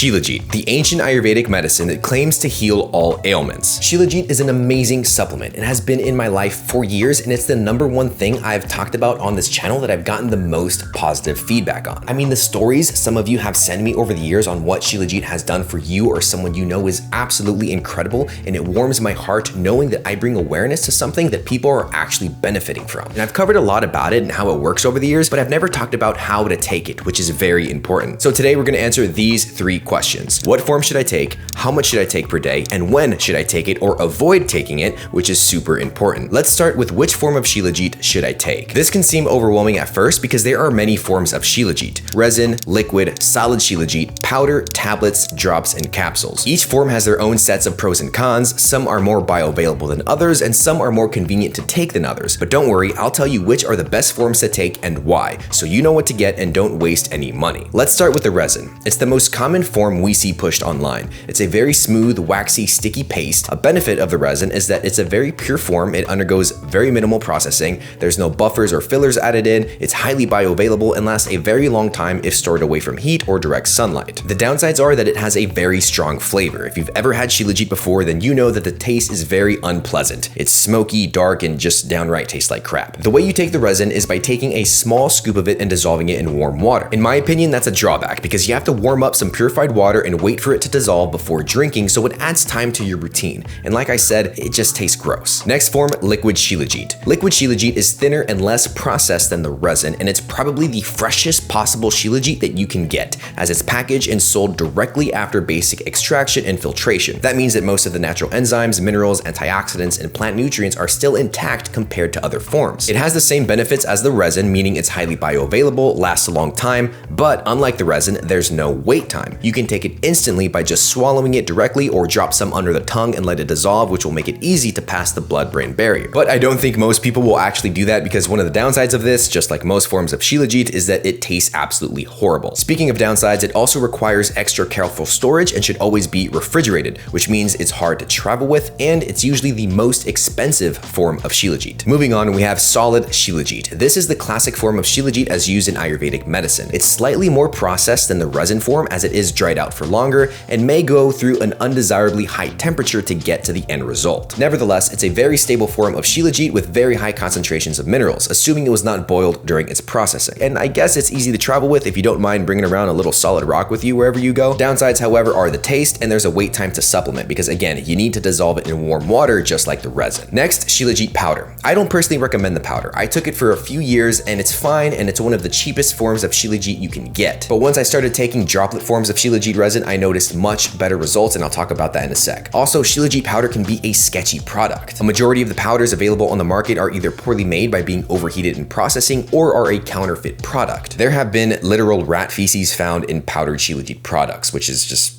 Shilajit, the ancient Ayurvedic medicine that claims to heal all ailments. Shilajit is an amazing supplement and has been in my life for years, and it's the #1 thing I've talked about on this channel that I've gotten the most positive feedback on. I mean, the stories some of you have sent me over the years on what Shilajit has done for you or someone you know is absolutely incredible, and it warms my heart knowing that I bring awareness to something that people are actually benefiting from. And I've covered a lot about it and how it works over the years, but I've never talked about how to take it, which is very important. So today we're going to answer these 3 questions. What form should I take? How much should I take per day? And when should I take it or avoid taking it, which is super important. Let's start with which form of Shilajit should I take? This can seem overwhelming at first because there are many forms of Shilajit: resin, liquid, solid Shilajit, powder, tablets, drops, and capsules. Each form has their own sets of pros and cons. Some are more bioavailable than others, and some are more convenient to take than others. But don't worry, I'll tell you which are the best forms to take and why, so you know what to get and don't waste any money. Let's start with the resin. It's the most common form we see pushed online. It's a very smooth, waxy, sticky paste. A benefit of the resin is that it's a very pure form. It undergoes very minimal processing. There's no buffers or fillers added in. It's highly bioavailable and lasts a very long time if stored away from heat or direct sunlight. The downsides are that it has a very strong flavor. If you've ever had Shilajit before, then you know that the taste is very unpleasant. It's smoky, dark, and just downright tastes like crap. The way you take the resin is by taking a small scoop of it and dissolving it in warm water. In my opinion, that's a drawback because you have to warm up some purified water and wait for it to dissolve before drinking, so it adds time to your routine. And like I said, it just tastes gross. Next form, liquid Shilajit. Liquid Shilajit is thinner and less processed than the resin, and it's probably the freshest possible Shilajit that you can get, as it's packaged and sold directly after basic extraction and filtration. That means that most of the natural enzymes, minerals, antioxidants, and plant nutrients are still intact compared to other forms. It has the same benefits as the resin, meaning it's highly bioavailable, lasts a long time, but unlike the resin, there's no wait time. You can take it instantly by just swallowing it directly or drop some under the tongue and let it dissolve, which will make it easy to pass the blood-brain barrier. But I don't think most people will actually do that because one of the downsides of this, just like most forms of Shilajit, is that it tastes absolutely horrible. Speaking of downsides, it also requires extra careful storage and should always be refrigerated, which means it's hard to travel with, and it's usually the most expensive form of Shilajit. Moving on, we have solid Shilajit. This is the classic form of Shilajit as used in Ayurvedic medicine. It's slightly more processed than the resin form as it is dried out for longer and may go through an undesirably high temperature to get to the end result. Nevertheless, it's a very stable form of Shilajit with very high concentrations of minerals, assuming it was not boiled during its processing. And I guess it's easy to travel with if you don't mind bringing around a little solid rock with you wherever you go. Downsides, however, are the taste, and there's a wait time to supplement because again, you need to dissolve it in warm water just like the resin. Next, Shilajit powder. I don't personally recommend the powder. I took it for a few years and it's fine, and it's one of the cheapest forms of Shilajit you can get. But once I started taking droplet forms of Shilajit resin, I noticed much better results, and I'll talk about that in a sec. Also, Shilajit powder can be a sketchy product. A majority of the powders available on the market are either poorly made by being overheated in processing or are a counterfeit product. There have been literal rat feces found in powdered Shilajit products, which is just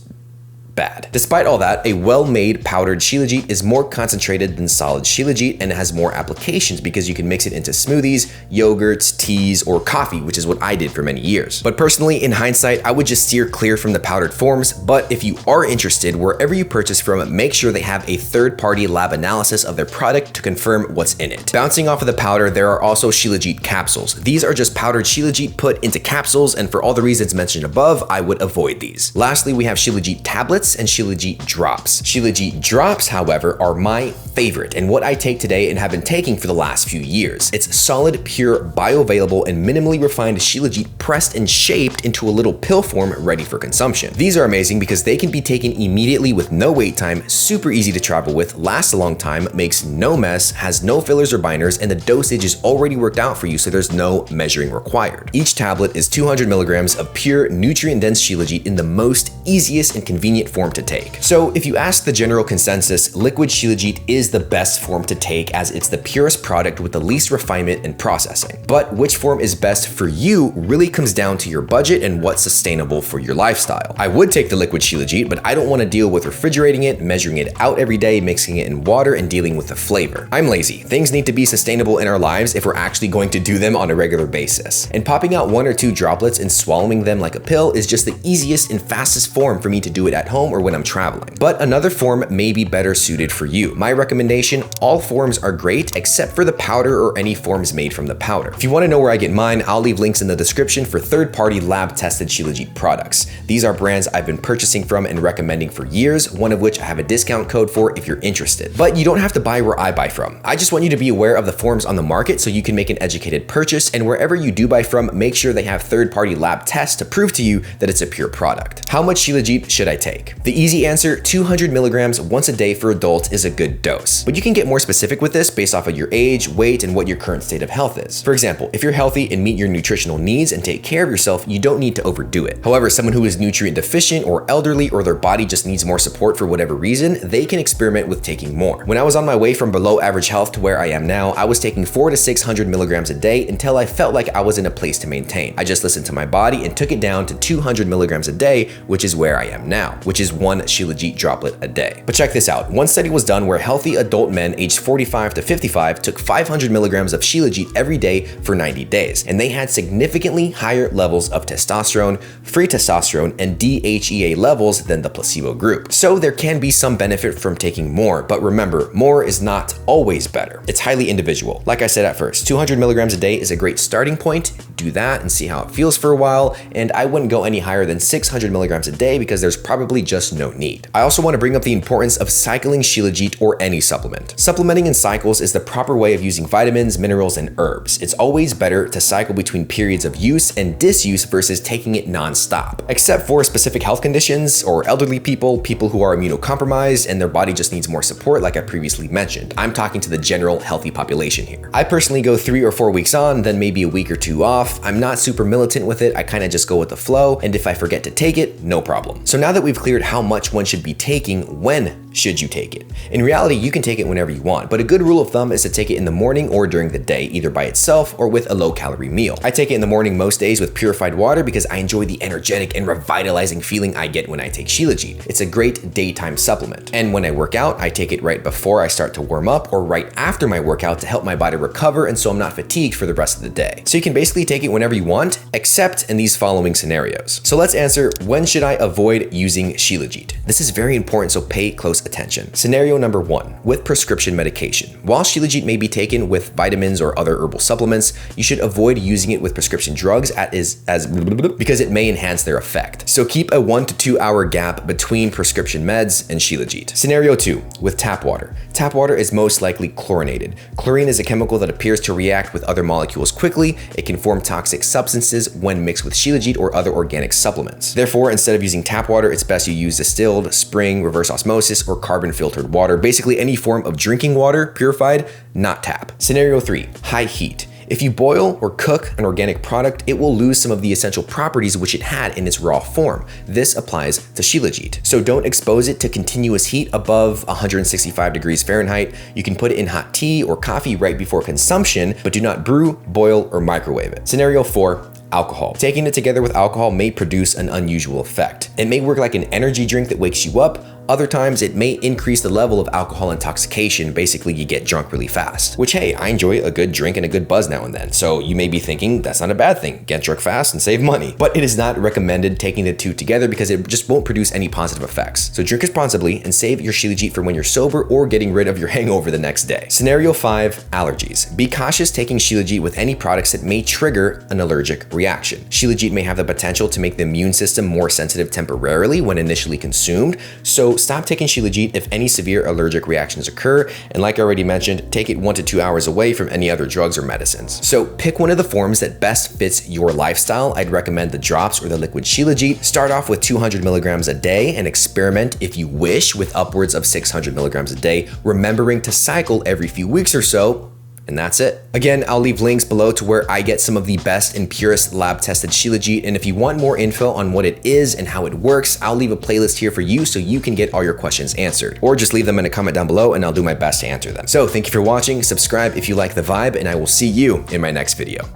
bad. Despite all that, a well-made powdered Shilajit is more concentrated than solid Shilajit, and it has more applications because you can mix it into smoothies, yogurts, teas, or coffee, which is what I did for many years. But personally, in hindsight, I would just steer clear from the powdered forms. But if you are interested, wherever you purchase from, make sure they have a third-party lab analysis of their product to confirm what's in it. Bouncing off of the powder, there are also Shilajit capsules. These are just powdered Shilajit put into capsules, and for all the reasons mentioned above, I would avoid these. Lastly, we have Shilajit tablets and Shilajit drops. Shilajit drops, however, are my favorite and what I take today and have been taking for the last few years. It's solid, pure, bioavailable, and minimally refined Shilajit pressed and shaped into a little pill form ready for consumption. These are amazing because they can be taken immediately with no wait time, super easy to travel with, lasts a long time, makes no mess, has no fillers or binders, and the dosage is already worked out for you, so there's no measuring required. Each tablet is 200 milligrams of pure, nutrient-dense Shilajit in the most easiest and convenient form to take. So if you ask the general consensus, liquid Shilajit is the best form to take as it's the purest product with the least refinement and processing. But which form is best for you really comes down to your budget and what's sustainable for your lifestyle. I would take the liquid Shilajit, but I don't want to deal with refrigerating it, measuring it out every day, mixing it in water, and dealing with the flavor. I'm lazy. Things need to be sustainable in our lives if we're actually going to do them on a regular basis. And popping out 1 or 2 droplets and swallowing them like a pill is just the easiest and fastest form for me to do it at home home or when I'm traveling. But another form may be better suited for you. My recommendation, all forms are great except for the powder or any forms made from the powder. If you want to know where I get mine, I'll leave links in the description for third-party lab-tested Shilajit products. These are brands I've been purchasing from and recommending for years, one of which I have a discount code for if you're interested. But you don't have to buy where I buy from. I just want you to be aware of the forms on the market so you can make an educated purchase, and wherever you do buy from, make sure they have third-party lab tests to prove to you that it's a pure product. How much Shilajit should I take? The easy answer, 200 milligrams once a day for adults is a good dose. But you can get more specific with this based off of your age, weight, and what your current state of health is. For example, if you're healthy and meet your nutritional needs and take care of yourself, you don't need to overdo it. However, someone who is nutrient deficient or elderly or their body just needs more support for whatever reason, they can experiment with taking more. When I was on my way from below average health to where I am now, I was taking 400 to 600 milligrams a day until I felt like I was in a place to maintain. I just listened to my body and took it down to 200 milligrams a day, which is where I am now, which is 1 Shilajit droplet a day. But check this out. One study was done where healthy adult men aged 45 to 55 took 500 milligrams of Shilajit every day for 90 days, and they had significantly higher levels of testosterone, free testosterone, and DHEA levels than the placebo group. So there can be some benefit from taking more, but remember, more is not always better. It's highly individual. Like I said at first, 200 milligrams a day is a great starting point. Do that and see how it feels for a while, and I wouldn't go any higher than 600 milligrams a day because there's probably just no need. I also want to bring up the importance of cycling Shilajit or any supplement. Supplementing in cycles is the proper way of using vitamins, minerals, and herbs. It's always better to cycle between periods of use and disuse versus taking it non-stop. Except for specific health conditions or elderly people, people who are immunocompromised and their body just needs more support like I previously mentioned. I'm talking to the general healthy population here. I personally go 3 or 4 weeks on, then maybe a week or 2 off. I'm not super militant with it, I kind of just go with the flow, and if I forget to take it, no problem. So now that we've cleared how much one should be taking, when should you take it? In reality, you can take it whenever you want, but a good rule of thumb is to take it in the morning or during the day, either by itself or with a low-calorie meal. I take it in the morning most days with purified water because I enjoy the energetic and revitalizing feeling I get when I take Shilajit. It's a great daytime supplement. And when I work out, I take it right before I start to warm up or right after my workout to help my body recover and so I'm not fatigued for the rest of the day. So you can basically take it whenever you want, except in these following scenarios. So let's answer, when should I avoid using Shilajit? This is very important, so pay close attention. Scenario number 1, with prescription medication. While Shilajit may be taken with vitamins or other herbal supplements, you should avoid using it with prescription drugs because it may enhance their effect. So keep a 1 to 2 hour gap between prescription meds and Shilajit. Scenario 2, with tap water. Tap water is most likely chlorinated. Chlorine is a chemical that appears to react with other molecules quickly. It can form toxic substances when mixed with Shilajit or other organic supplements. Therefore, instead of using tap water, it's best you use distilled, spring, reverse osmosis, or carbon filtered water, basically any form of drinking water, purified, not tap. Scenario 3, high heat. If you boil or cook an organic product, it will lose some of the essential properties which it had in its raw form. This applies to Shilajit. So don't expose it to continuous heat above 165 degrees Fahrenheit. You can put it in hot tea or coffee right before consumption, but do not brew, boil, or microwave it. Scenario 4, alcohol. Taking it together with alcohol may produce an unusual effect. It may work like an energy drink that wakes you up. Other times, it may increase the level of alcohol intoxication. Basically, you get drunk really fast. Which, hey, I enjoy a good drink and a good buzz now and then. So you may be thinking, that's not a bad thing. Get drunk fast and save money. But it is not recommended taking the two together because it just won't produce any positive effects. So drink responsibly and save your Shilajit for when you're sober or getting rid of your hangover the next day. Scenario 5, allergies. Be cautious taking Shilajit with any products that may trigger an allergic reaction. Shilajit may have the potential to make the immune system more sensitive temporarily when initially consumed. So stop taking Shilajit if any severe allergic reactions occur, and like I already mentioned, take it 1 to 2 hours away from any other drugs or medicines. So pick one of the forms that best fits your lifestyle. I'd recommend the drops or the liquid Shilajit. Start off with 200 milligrams a day and experiment, if you wish, with upwards of 600 milligrams a day, remembering to cycle every few weeks or so. And that's it. Again, I'll leave links below to where I get some of the best and purest lab-tested Shilajit, and if you want more info on what it is and how it works, I'll leave a playlist here for you so you can get all your questions answered. Or just leave them in a comment down below and I'll do my best to answer them. So thank you for watching, subscribe if you like the vibe, and I will see you in my next video.